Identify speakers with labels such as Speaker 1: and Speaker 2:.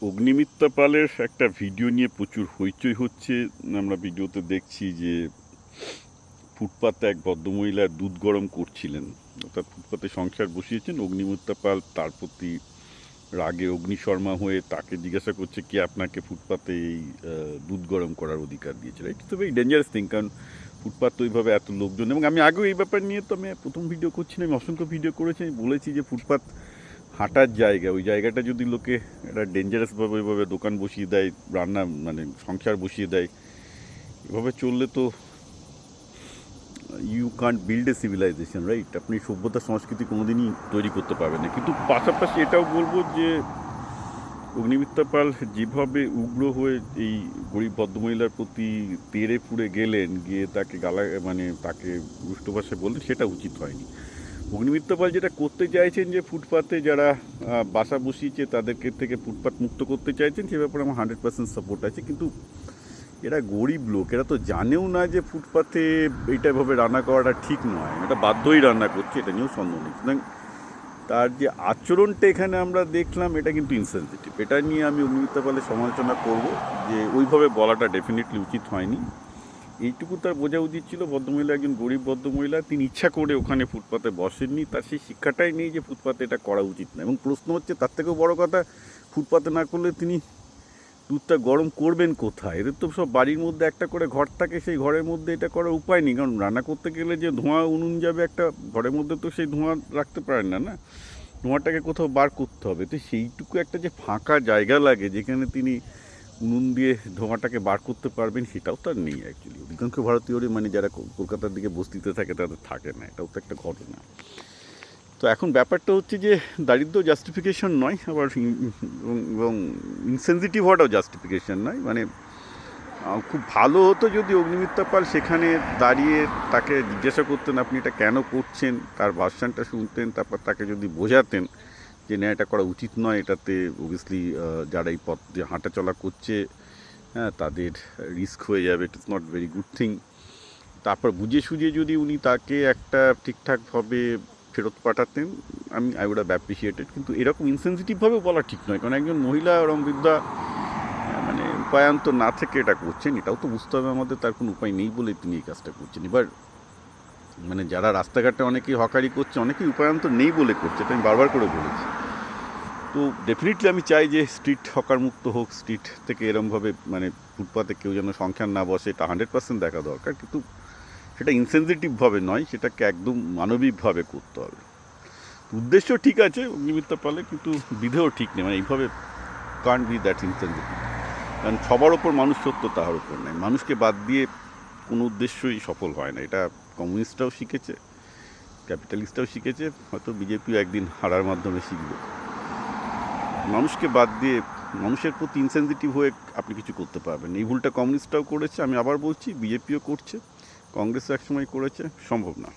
Speaker 1: অগ্নিমিত্রা পালের একটা ভিডিও নিয়ে প্রচুর হইচই হচ্ছে। আমরা ভিডিওতে দেখছি যে ফুটপাতে এক ভদ্রমহিলা দুধ গরম করছিলেন, অর্থাৎ ফুটপাতে সংসার বসিয়েছেন। অগ্নিমিত্রা পাল তার প্রতি রাগে অগ্নিশর্মা হয়ে তাকে জিজ্ঞাসা করছে কি আপনাকে ফুটপাতে এই দুধ গরম করার অধিকার দিয়েছে। ইটস তো ভেরি ডেঞ্জারাস থিং, কারণ ফুটপাত তো ওইভাবে এত লোকজন, এবং আমি আগেও এই ব্যাপার নিয়ে তো আমি প্রথম ভিডিও করছি না, আমি অসংখ্য ভিডিও করেছি। আমি বলেছি যে ফুটপাত হাঁটার জায়গা, ওই জায়গাটা যদি লোকে একটা ডেঞ্জারাসভাবে ওইভাবে দোকান বসিয়ে দেয়, রান্না মানে সংসার বসিয়ে দেয়, এভাবে চললে তো you can't build a civilization, right? আপনি সভ্যতা সংস্কৃতি কোনোদিনই তৈরি করতে পারবেন না। কিন্তু পাশাপাশি এটাও বলবো যে অগ্নিমিত্রা পাল যেভাবে উগ্র হয়ে এই গরিব ভদ্রমহিলার প্রতি তেড়ে ফুড়ে গেলেন, গিয়ে তাকে তাকে রুষ্ট ভাষায় বললেন, সেটা উচিত হয়নি। অগ্নিমিত্রা পাল যেটা করতে চাইছেন, যে ফুটপাতে যারা বাসা বসিয়েছে তাদেরকে থেকে ফুটপাত মুক্ত করতে চাইছেন, সে ব্যাপারে আমার 100% সাপোর্ট আছে। কিন্তু এরা গরিব লোক, এরা তো জানেও না যে ফুটপাতে এইটাভাবে রান্না করাটা ঠিক নয়। এটা বাধ্যই রান্না করছে, এটা নিয়েও সন্দেহ নেই। সুতরাং তার যে আচরণটা এখানে আমরা দেখলাম, এটা কিন্তু ইনসেনসিটিভ। এটা নিয়ে আমি অগ্নিমিত্রা পালের সমালোচনা করব, যে ওইভাবে বলাটা ডেফিনেটলি উচিত হয়নি। এইটুকু তার বোঝা উচিত ছিল, ভদ্রমহিলা একজন গরিব ভদ্রমহিলা, তিনি ইচ্ছা করে ওখানে ফুটপাতে বসেননি, তার সেই শিক্ষাটাই নেই যে ফুটপাতে এটা করা উচিত না। এবং প্রশ্ন হচ্ছে, তার থেকেও বড় কথা, ফুটপাতে না করলে তিনি দুধটা গরম করবেন কোথায়? এদের তো সব বাড়ির মধ্যে একটা করে ঘর থাকে, সেই ঘরের মধ্যে এটা করার উপায় নেই। কারণ রান্না করতে গেলে যে ধোঁয়া উনুন যাবে, একটা ঘরের মধ্যে তো সেই ধোঁয়া রাখতে পারেন না, না? ধোঁয়াটাকে কোথাও বার করতে হবে। তো সেইটুকু একটা যে ফাঁকা জায়গা লাগে যেখানে তিনি উনুন দিয়ে ধোঁয়াটাকে বার করতে পারবেন, সেটাও তার নেই অ্যাকচুয়ালি। অধিকাংশ ভারতীয়রই যারা কলকাতার দিকে বস্তিতে থাকে তাদের থাকে না, এটাও তো একটা ঘটনা। তো এখন ব্যাপারটা হচ্ছে যে দারিদ্র জাস্টিফিকেশন নয়, আবার এবং ইনসেনসিটিভ হওয়াটাও জাস্টিফিকেশন নয়। খুব ভালো হতো যদি অগ্নিমিত্রা পাল সেখানে দাঁড়িয়ে তাকে জিজ্ঞাসা করতেন আপনি এটা কেন করছেন, তার ভার্সানটা শুনতেন, তারপর তাকে যদি বোঝাতেন যে না, এটা করা উচিত নয়, এটাতে অবভিয়াসলি যারা এই পথ দিয়ে হাঁটা চলা করছে, হ্যাঁ, তাদের রিস্ক হয়ে যাবে, it is not very good thing. তারপর বুঝে সুঝে যদি উনি তাকে একটা ঠিকঠাকভাবে ফেরত পাঠাতেন, আই উড হ্যাভ অ্যাপ্রিসিয়েটেড। কিন্তু এরকম ইনসেনসিটিভভাবে বলা ঠিক নয়, কারণ একজন মহিলা ওরম বৃদ্ধা উপায়ান্ত না থেকে এটা করছেন, এটাও তো বুঝতে হবে আমাদের, তার কোনো উপায় নেই বলে তিনি এই কাজটা করছেন। এবার যারা রাস্তাঘাটে অনেকেই হকারি করছে, অনেকেই উপায়ান্ত নেই বলে করছে, এটা আমি বারবার করে বলেছি। তো ডেফিনেটলি আমি চাই যে স্ট্রিট হকার মুক্ত হোক, স্ট্রিট থেকে এরমভাবে ফুটপাতে কেউ যেন সংখ্যান না বসে, এটা 100% দেখা দরকার। কিন্তু সেটা ইনসেনসিটিভভাবে নয়, সেটাকে একদম মানবিকভাবে করতে হবে। উদ্দেশ্য ঠিক আছে অগ্নিমিত্রা পালে, কিন্তু বিধেও ঠিক নেই। এইভাবে কান্ট বি দ্যাট ইনসেনসিটিভ। কারণ সবার ওপর মানুষ সত্য, তাহার ওপর নেই। মানুষকে বাদ দিয়ে কোনো উদ্দেশ্যই সফল হয় না। এটা কমিউনিস্টরাও শিখেছে, ক্যাপিটালিস্টরাও শিখেছে, হয়তো বিজেপিও একদিন হারার মাধ্যমে শিখবে। মানুষকে বাদ দিয়ে মানুষের প্রতি ইনসেনসিটিভ হয়ে আপনি কিছু করতে পারবেন। এই ভুলটা কমিউনিস্টরাও করেছে, আমি আবার বলছি, বিজেপিও করছে, কংগ্রেসও একসময় করেছে, সম্ভব না।